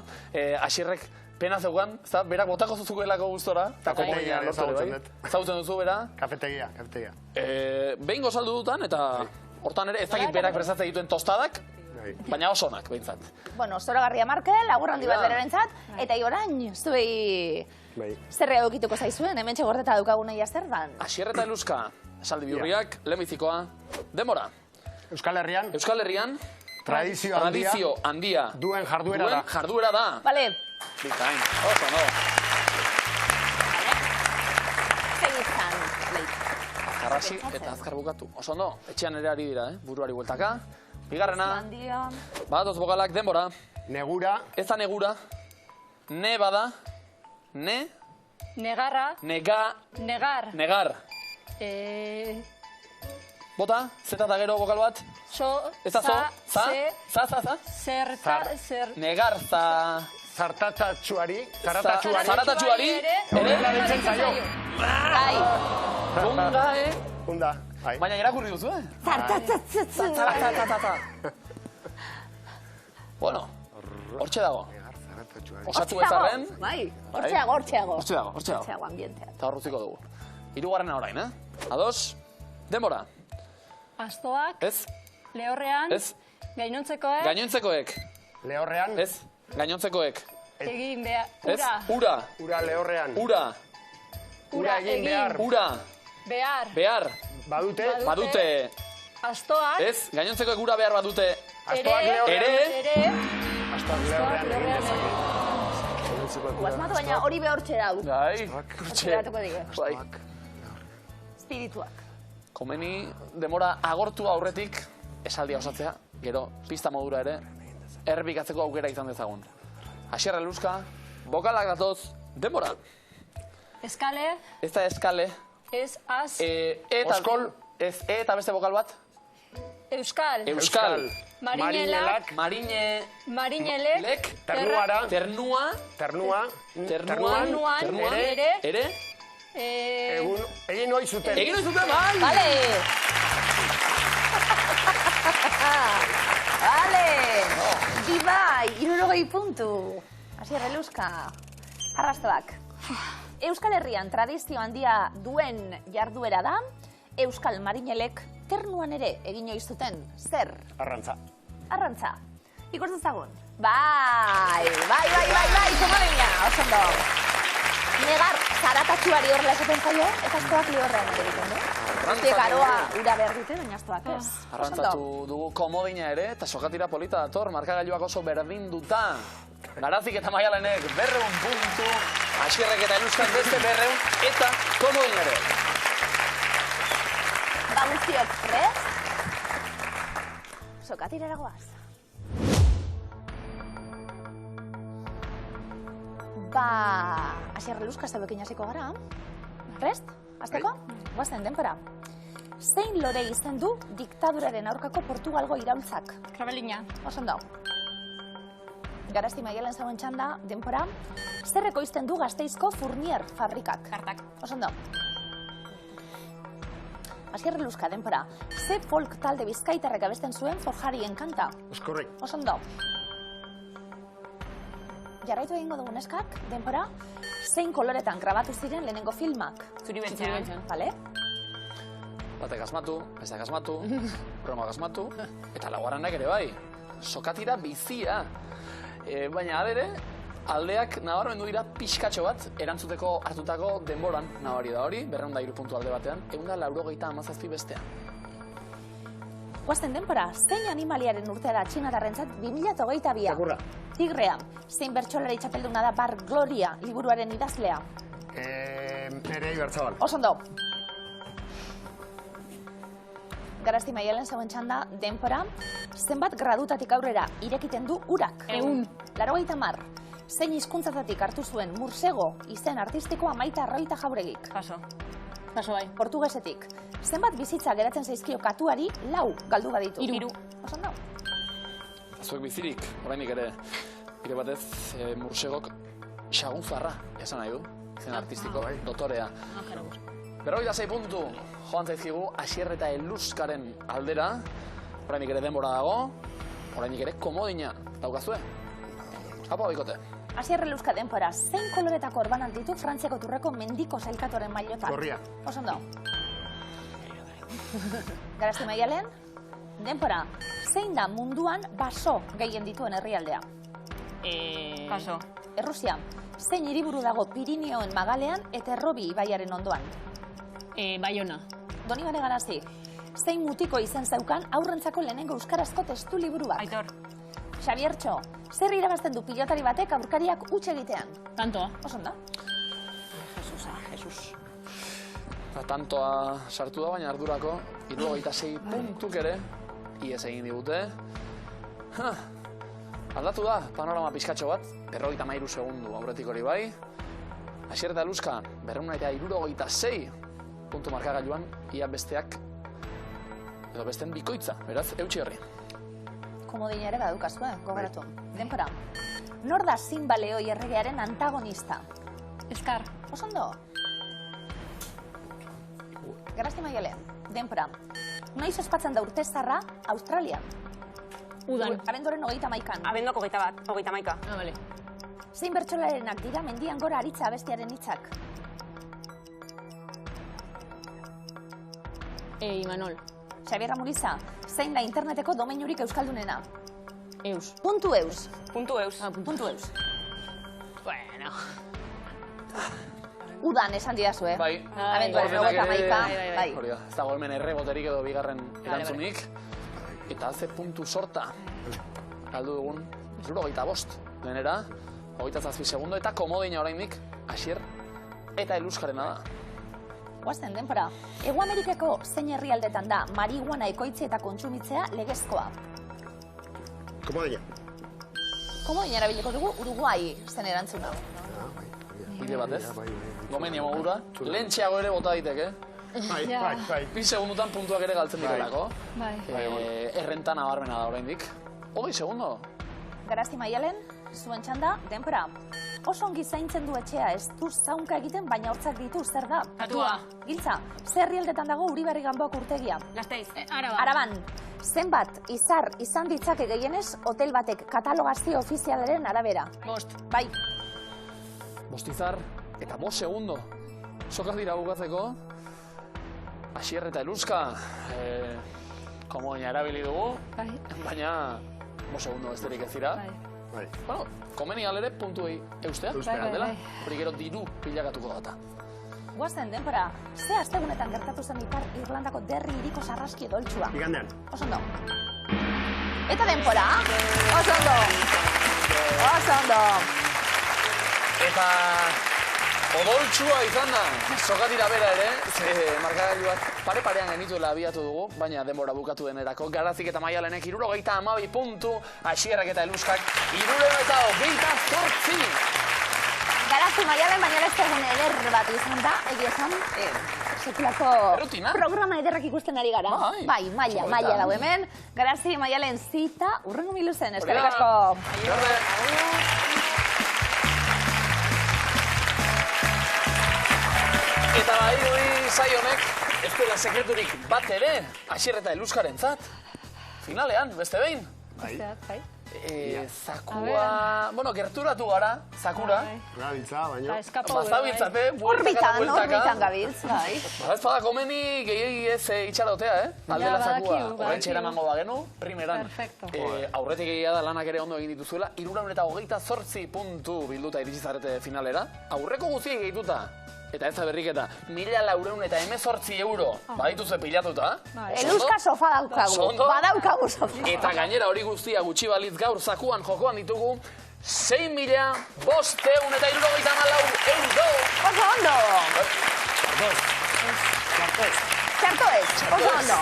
B: Asierrek pena zeugan, berak botako zuzukoelako gustora.
D: Kafetegia ezagutzen dut.
B: Ezagutzen duzu, bera?
D: Kafetegia.
B: Behin gozaldu dutan, eta hortan ere, ez dakit berak prestatzen dituen tostadak, baina oso onak, behintzat.
A: Bueno, zoragarria Markel, agurraldi bat berarentzat, eta orain, zuei zerre egokituko zaizuen, hemen txegordeta dukagunei zer dan.
B: Asier eta Eluska, esaldi bihurriak, lehenbizikoa, denbora.
D: Euskal Herrian, tradizio
B: handia
D: duen jarduera da.
A: Bale.
B: Bikain, oso, no.
A: Segitzan,
B: Arrasi eta azkar bukatu. Oso ondo, etxean ere ari dira, buruari bueltaka. Bigarrena, badatoz bokalak, denbora.
D: Negura.
B: Ez da negura. Ne bada. Ne.
C: Negarra.
B: Negar. Bota, zeta eta gero bokal bat. Ez da zo. Za.
C: Zer.
B: Negarza.
D: Zaratatxuari.
B: Ere.
D: Punga,
B: Baina irakurri duzu,
A: Zartatatzatzen.
B: Bueno, hortxe dago. Osatu bezarren.
A: Bai, hortxeago.
B: Hortxeago
A: ambientea.
B: Eta horruziko dugu. Hirugarrena orain, Ados, denbora.
C: Astoak.
B: Ez.
C: Lehorrean.
B: Ez.
C: Gainontzekoek.
B: Gainontzekoek.
D: Lehorrean.
B: Ez. Gainontzekoek.
C: Egin behar.
B: Ez. Ura.
D: Ura lehorrean.
B: Ura
D: egin behar.
B: Ura. Behar. Badute.
C: Astoak.
B: Ez. Gainontzekoek ura behar badute.
D: Astoak lehorrean.
B: Ere.
D: Astoak lehorrean.
A: Guazmatu baina hori behortxe dau.
B: Bai.
A: Bai. Espirituak.
B: Komeni demora agortu aurretik esaldia osatzea, gero pista modura ere, erbikatzeko aukera izan dezagun. Asier Eluska, bokalak datoz, demora.
C: Eskale.
B: Ez da eskale.
C: Ez az.
B: Oskol. Ez eta beste bokal bat.
C: Euskal.
D: Marinelak.
C: Marinelek.
B: Ternua. Ere.
D: Egin noi zuten.
B: Bai!
A: Bale! Bale! Bibai, 60 puntu. Asier Eluska. Arrastoak. Euskal Herrian tradizio handia duen jarduera da, Euskal Marinelek ternuan ere egin ohi zuten zer? Arrantza. Ikus dezagun. Bai, komodeina, oso ondo. Negar, zaratatxuari horrela esaten zaio, eta astoak lehorrean egiten, Guztiek aroa ura behar dute, baina astoak ez.
B: Arrantzatu dugu komodina ere, eta sokatira polita dator, markagailuak oso berdinduta. Garazik eta Maialenek 200 puntu, Asierrek eta Eluskan beste 200 eta komodina ere.
A: Ba guztiok, prest? Sokatira eragoaz. Ba, Asier Eluska zaubekin hasiko gara. Prest? Azteko? Guazen, denpora. Zein lore izen du diktaduraren aurkako Portugalgo iraultzak?
C: Krabelina.
A: Osondo. Garazti Maialen zauen txanda, denpora. Zer ekoizten du Gasteizko Fournier fabrikak?
C: Kartak.
A: Osondo. Asier Eluska, denpora. Ze folk talde bizkaitarrek abesten zuen forjarien kanta?
D: Eskorrik.
A: Osondo. Jarraitu egingo dugu neskak, denpora. Zein koloretan grabatu ziren lehenengo filmak?
G: Zuri beltzean.
A: Bale?
B: Batek asmatu, bestak asmatu, broma asmatu, eta laugarrenak ere bai. Sokatira bizia. Baina adere, aldeak nabarmendu dira pixkatxo bat erantzuteko hartutako denboran nabari da hori, 203 puntu alde batean, 187 bestean.
A: Guazten denpora, zein animaliaren urtea da txinatarrentzat 2022?
D: Txakurra.
A: Tigrea. Zein bertsolari txapelduna da Bar Gloria liburuaren idazlea?
D: Nerei Bertzabal.
A: Osondo. Garazti Maialen zauen txanda, denpora. Zenbat gradutatik aurrera irekiten du urak? 80. Zein hizkuntzatatik hartu zuen Mursego izen artistikoa Maite Arroita Jauregik?
C: Paso bai.
A: Portugesetik. Zenbat bizitza geratzen zaizkio katuari 4 galdu baditu?
C: 3.
A: Osondo.
B: Zuek bizirik, orainik ere, ire batez, Mursegok xagunfarra, esan nahi du, izen artistiko, dotorea. 26 puntu, joan zaizkigu, Asier eta Eluskaren aldera, orainik ere denbora dago, orainik ere komodina daukazue. Apo, bikote.
A: Asier Eluska denpora, zein koloretako orbanak ditu Frantziako turreko mendiko sailkatoren mailotak?
D: Gorria.
A: Oso ondo. Garazi Maialen, denpora, zein da munduan baso gehien dituen herrialdea?
H: Paso.
A: Errusia, zein hiriburu dago Pirineoen magalean eta Errobi ibaiaren ondoan?
C: Baiona.
A: Donibane Garazi, zein mutiko izen zeukan aurrentzako lehenengo euskarazko testu liburu bat?
H: Aitor.
A: Xabiertxo, zer irabazten du pilotari batek aurkariak huts egitean?
C: Tantoa.
A: Oso ondo.
C: Jesus.
B: Tantoa sartu da, baina ardurako 76 puntuk ere ies egin digute. Aldatu da, panorama pizkatxo bat, 53 segundu aurretik hori bai. Asier eta Eluska, 276 puntu markagailuan, ia besteak, edo besten bikoitza, beraz, eutxi herri.
A: Komodina ere badukazue, gogoratu. Denpora, nor da Sinbaleoi erregearen antagonista?
C: Eskar.
A: Oso ondo. Garazi Maialen, denpora, noiz ospatzen da urtezarra Australian?
C: Udan.
A: Abenduaren 31an.
G: Abenduak 31.
C: Bale.
A: Zein bertsolarenak dira mendian gora aritza abestiaren hitzak?
C: Imanol.
A: Xabier Amuriza, zein da interneteko domeinurik euskaldunena?
C: Eus.
A: Puntu eus.
G: Puntu eus.
A: Puntu eus.
C: Bueno.
A: Udan esan didazue.
B: Bai.
A: Abenduaren
B: Ordenak
A: 31. Bai.
B: Hori da, ez dago hemen erreboterik edo bigarren erantzunik. Eta ze puntu sorta. Galdu dugun, 75 lehenera, 27 segundo, eta komodina oraindik Asier eta Eluskarena da.
A: Guazen, denpora. Hego Amerikako zein herrialdetan da marihuana ekoitzi eta kontsumitzea legezkoa?
D: Komodina.
A: Komodina erabiliko dugu Uruguai zen erantzuna.
B: Bide batez. Gomenia modura. Lentxeago ere bota daiteke.
D: Bai.
B: 2 segundutan puntuak ere galtzen direlako.
C: Bai.
B: Errenta nabarmena da oraindik. 20 segundo.
A: Garazi Maialen, zuen txanda, denpora. Oso ongi zaintzen du etxea, ez du zaunka egiten, baina hortzak ditu, zer da?
C: Katua.
A: Giltza, zer herrialdetan dago Uribarri Ganboak urtegia?
H: Gasteiz.
C: Araba.
A: Araban, zenbat izar izan ditzake gehienez hotel batek katalogazio ofizialaren arabera?
C: 5.
A: Bai,
B: 5 izar eta 5 segundo. Sokak dira bukatzeko. Asier eta Eluska, komodina erabili dugu,
C: Bai.
B: baina 5 segundo besterik ez dira.
D: Bai.
B: Bueno, komeni alere puntuei eustea, dela. Hori gero diru pilakatuko data.
A: guazen denpora, ze astegunetan gertatu zen Ipar Irlandako derri hiriko sarraski doltsua?
D: Igandean.
A: Oso ondo. Eta denpora, oso ondo. Oso ondo.
B: Eta odoltsua izan da, sokatira bera ere, markagailuak pare-parean genituela abiatu dugu, baina denbora bukatu denerako. Garazik eta Maialenek 72 puntu, Asierrak eta Eluskak 78.
A: Garazi Maialen, baina beste egun eder bat izan da, egia esan, sekulako
B: Errutina.
A: programa ederrak ikusten ari gara. Bai, maila dau hemen. Garazi Maialen zita, urrengo miluzen, eskerrik asko.
B: Eta badirudi saio honek, ez dela sekreturik bat ere, Asier eta Eluskarentzat. Finalean, beste behin.
C: Bai.
B: Zakua... Bueno, gerturatu gara, zakura.
D: Gabiltza, baina.
B: Bazabiltzate,
A: Orbitan gabiltz, bai.
B: Ez bada komeni gehiagi ez itxarotea, Aldela zakua. Horrentxe eramango bagenu, primeran.
C: Perfecto.
B: Aurretik egia da lanak ere ondo egin dituzuela. 328 puntu bilduta iritsi zarete finalera. Aurreko guztiek egituta. Eta ez da berriketa, 1.418 euro badituze pilatuta.
A: Eluska sofa daukagu, badaukagu sofa.
B: Eta gainera hori guztia gutxi balitz gaur zakuan jokoan ditugu 6.574 euro.
A: Oso ondo! Txarto ez, oso ondo.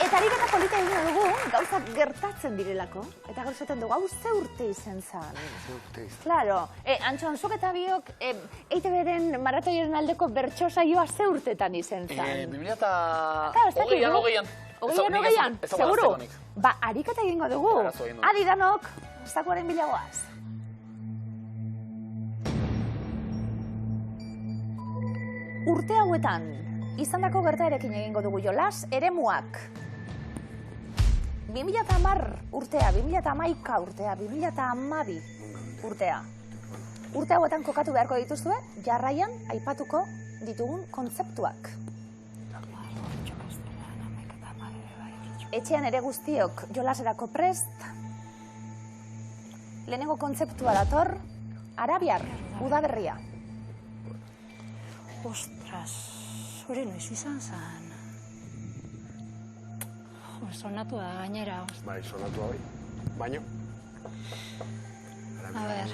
A: Eta ariketa polita egin dugu, gauzak gertatzen direlako. Eta gauzaten dugu, hau ze urte izan zan. Claro, Antxon, zuk eta biok, EITB-ren maratoiaren aldeko bertso saioa ze urtetan izan zan.
B: 2008an.
A: Hogeian, seguru? Ba, ariketa egingo dugu. Adi danok, zakuaren bilagoaz. Urte hauetan, izandako gertaerekin egingo dugu jolas, eremuak. 2010 urtea, 2011 urtea, 2012 urtea. Urte hauetan kokatu beharko dituzue, jarraian aipatuko ditugun kontzeptuak. Etxean ere guztiok jolaserako prest. Lehenengo kontzeptua dator, arabiar, udaberria.
C: Ostras, hori noiz izan zen. Sonatu da gainera.
D: Bai, sonatu hori. Baino.
C: A ber,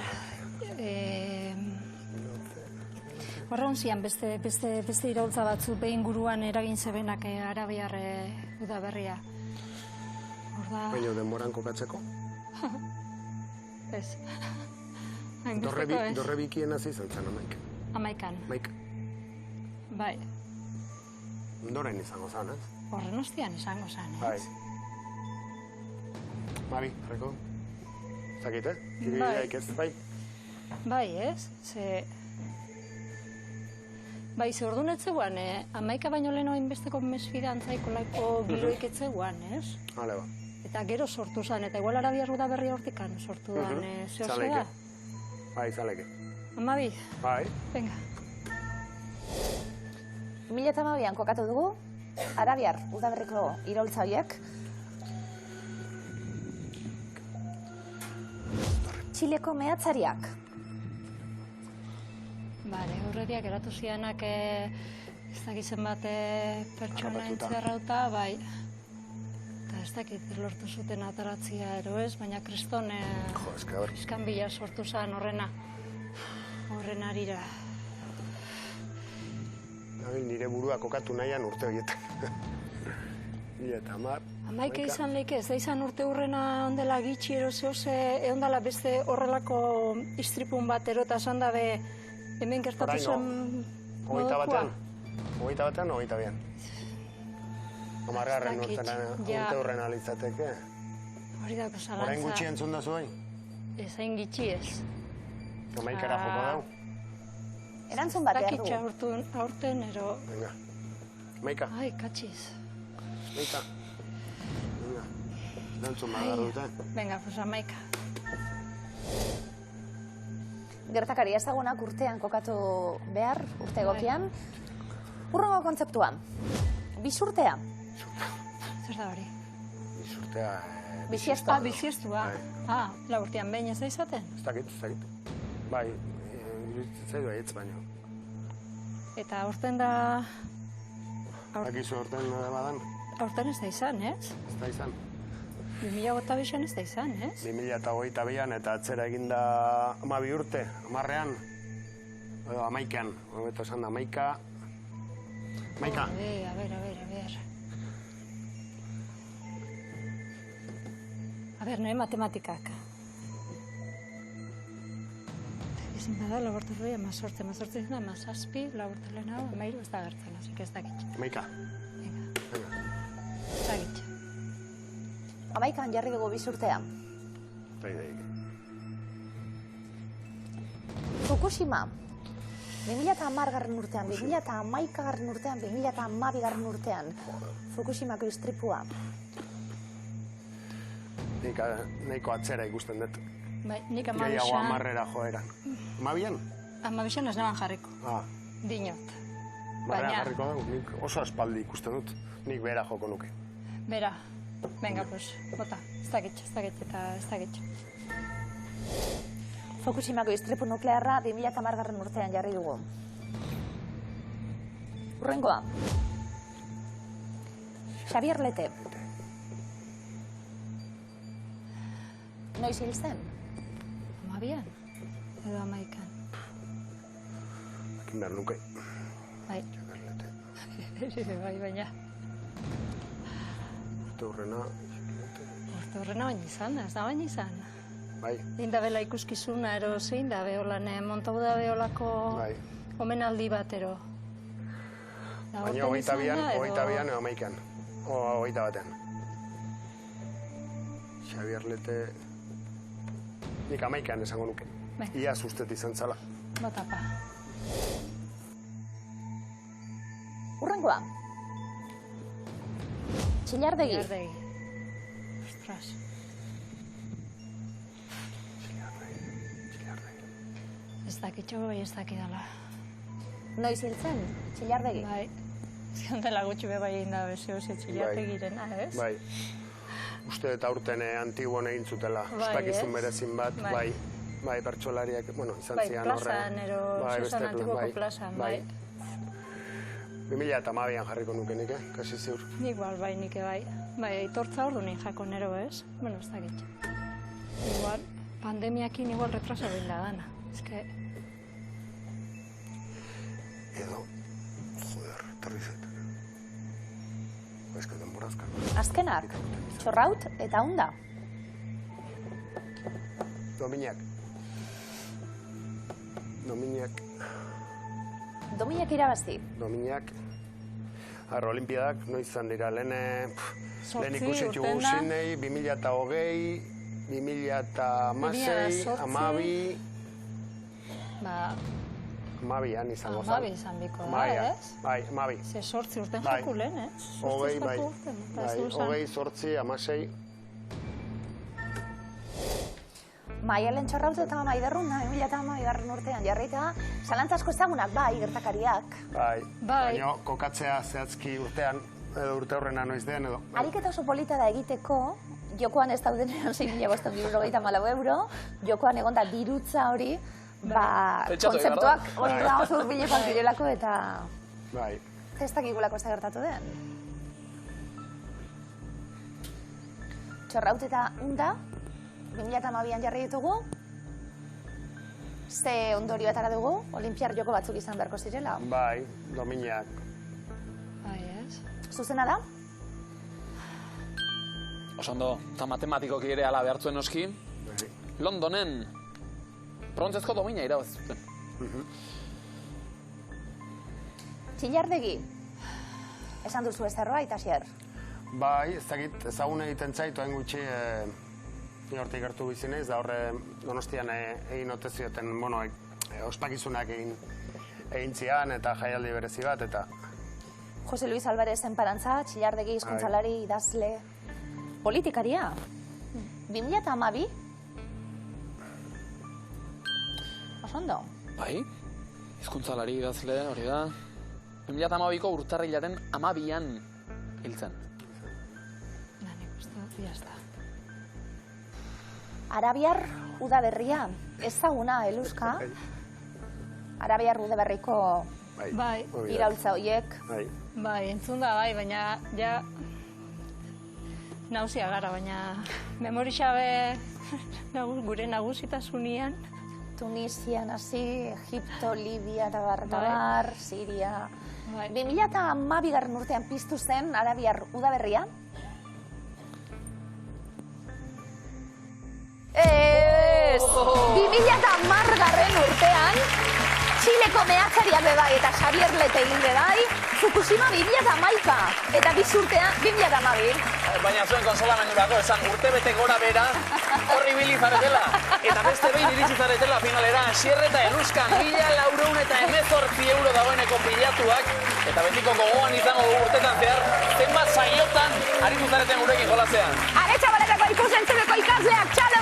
C: horra honzian beste iraultza batzu behin guruan eragin zebenak arabiar udaberria.
D: Baina denboran kokatzeko?
C: Ez.
D: Dorre bikien hasi izan zen, amaik.
C: Amaikan. Bai.
D: Ondoren izango zen, ez?
C: Horren ostian izango zen, ez?
D: Bai. Mabi, jarriko? Zakit, eh? Kiriak ez, bai?
C: Bai, ez? Bai, ze ordu netzeguan, amaika baino lehen oin besteko mesfidantzaiko laiko giroik etzeguan, ez?
D: Hale, ba.
C: Eta gero sortu zen, eta igual arabiar udaberria hortikan sortu dan, zehose da?
D: Bai, zaleke.
C: Amabi?
D: Bai.
C: Venga.
A: 2012an kokatu dugu, arabiar udaberriko iraultza horiek. Txileko mehatzariak.
C: Bale, horrediak eratu zianak ez dakizen bat pertsona entzerrauta, bai. Eta ez dakit lortu zuten ataratzia ero ez, baina kriston iskan bila sortu zen horren harira.
D: Nabil nire burua kokatu nahian urte horietan. Eta mar.
C: Amaika izan leike, ez da izan urte hurrena ondela gitxi ero zehose, ondala beste horrelako istripun bat erota esan dabe hemen gertatu zen
D: modukoa. Hogeita batean, hogeita bian. Amargarren urte hurrena litzateke.
C: Hori dako zalantza.
D: Horain gutxi entzun da zuen?
C: Ez hain gitxi ez.
D: Amaikara joko dau?
A: Erantzun bat behar
C: dugu. Dakitxa aurten, ero...
D: Venga. Maika.
C: Ai, katxiz.
D: Maika. Venga. Erantzun bat behar dute.
C: Venga, pues amaika.
A: Gertakari ezagunak urtean kokatu behar, urte egokian. Urrengo kontzeptua. Bisurtea.
C: Zer da hori?
D: Bisurtea...
A: Bisiestua.
C: Bisiestua. La urtean behin ez da izaten?
D: Ez dakit. Bai, zaidu aietz baino.
C: Eta aurten da...
D: Akizu aurten badan?
C: Aurten ez da izan, ez?
D: Ez da izan.
C: 2008an ez da izan, ez?
D: 2008an eta atzera eginda 12 urte, 10ean. Edo 11ean, hobeto esan da, 11. Maika.
C: A ber. A ber, nire matematikak. Ezin bada, labortorroi, amazortze izan, amazazpi, labortu lehen hau, amairu ez da gertzen, asik ez dakitxe.
D: Maika.
C: Venga. Ez dakitxe.
A: Amaikan jarri dugu bisurtea. Fukushima. 2010 urtean, 2011 urtean, 2012 urtean. Fukushimako istripua.
D: Nik nahiko atzera ikusten dut.
C: Nik
D: Gehiago 10era joeran. 12an?
C: 12an ez neban jarriko. Dinot.
D: 10era jarriko dugu, nik oso aspaldi ikusten dut. Nik bera joko nuke.
C: Bera. Venga, pues, bota. Ez dakitxe.
A: Fukushimako istripu nuklearra 2010 urtean jarri dugu. Urrengoa. Xabier Lete. Noiz hil zen?
C: 12an? Edo 11an?
D: Ekin behar nuke.
C: Bai.
D: Xabier Lete.
C: Bai, baina.
D: Urte hurrena...
C: Urte hurrena baina izan, ez da baina izan.
D: Bai.
C: Zein da bela ikuskizuna, ero zein da beholan, montau da beholako omenaldi bat, ero.
D: Baina hogeita bian edo 11an. Hogeita batean. Xabier Lete... Nik 11an esango nuke. Ia sustet izan zala.
C: Botapa.
A: Urrengoa. Txillardegi.
C: Ostras. Ez dakitxo, bai ez dakidala.
A: Noiz hiltzen, Txillardegi?
C: Bai, ziondela gutxi be bai egin da bezeo Txillardegirena, ez?
D: Bai. Uste eta urten Antiguon egin zutela.
C: Bai,
D: Ospakizun
C: ez?
D: berezin bat, bai. Bai, pertsolariak, bueno, izan
C: Bai,
D: zian horre.
C: plazan, ero Susan Antigoko plazan, bai.
D: 2012an jarriko nuke nik, kasi ziur.
C: Nik bai, nik bai. Bai, aitortza ordu nik jako nero, ez? Bueno, ez dakit. Igual, pandemiakin igual retraso egin da dana. Ez que...
D: Edo, joder, etorri zet. Baizko denborazka.
A: Azkenak, Txorraut eta Unda. Dominiak irabazi.
D: Dominiak. Arro, olimpiadak, noiz izan dira, lehen ikusi txugu Sydney, 2020, 2016, Amabi... Amabian izango zen.
C: Amabi izan biko da, ez?
D: Bai, Amabi.
C: Ze 8 urten jaku lehen, ez?
D: 20, 8, 16.
A: Maialen Txorraut eta Maiderruna, 2012 urtean jarrita, zalantzazko ezagunak bai, gertakariak.
D: Bai, baina kokatzea zehatzki urtean, edo urte horrena noiz den, edo...
A: Ariketa oso polita da egiteko, jokoan ez daudenean 6.594 euro, jokoan egon da dirutza hori, kontzeptuak hori da oso urbilekoan direlako eta...
D: Bai.
A: Ez dakigulako ez da gertatu den. Txorraut eta Unda, 2012an jarri ditugu, ze ondorio atara dugu, olimpiar joko batzuk izan beharko zirela.
D: Bai, Dominiak.
C: Bai, ez?
A: Zuzena da?
B: Osondo, eta matematikoki ere ala behartzuen noski. Londonen, brontzezko domina irabaz zuten.
A: Txillardegi, esan duzu ez zerbait, Asier?
D: Bai, ez dakit, ezagun egiten zaitu hain gutxi, ni hortik gertu bizinez, da horre Donostian egin otezioten, bueno, ospakizunak egin zian eta jaialdi berezi bat, eta...
A: Jose Luis Alvarez enparantza, Txillardegi, hizkuntzalari, idazle, politikaria. 2012? Osondo?
B: Bai, hizkuntzalari, idazle, hori da. 2012ko urtarrilaren 12an hiltzen.
C: Nik uste, jazta.
A: Arabiar udaberria, ezaguna, Eluska. Arabiar udaberriko iraultza horiek.
C: Bai, entzun da bai, baina ja nauzia gara, baina memorixabe gure nagusitasunean.
A: Tunisian hasi, Egipto, Libia eta bar, Siria. 2012 urtean piztu zen Arabiar udaberria. 2010 urtean, Txileko mehatxariak bebai eta Xavier Letegin bebai, Fukushima 2011, eta bizurtean 2012.
B: Baina zuen konsolamendurako esan urtebete gora bera, horri bilizaretela. Eta beste behin iritsi zaretela finalera, Asier eta Eluskan, 1.418 euro dagoeneko pilatuak, eta betiko gogoan izango du urtetan zehar, zenbat saiotan aritu zareten gurekin jolasean.
A: Aretxabaletako ikusentzuneko ikasleak, txalo!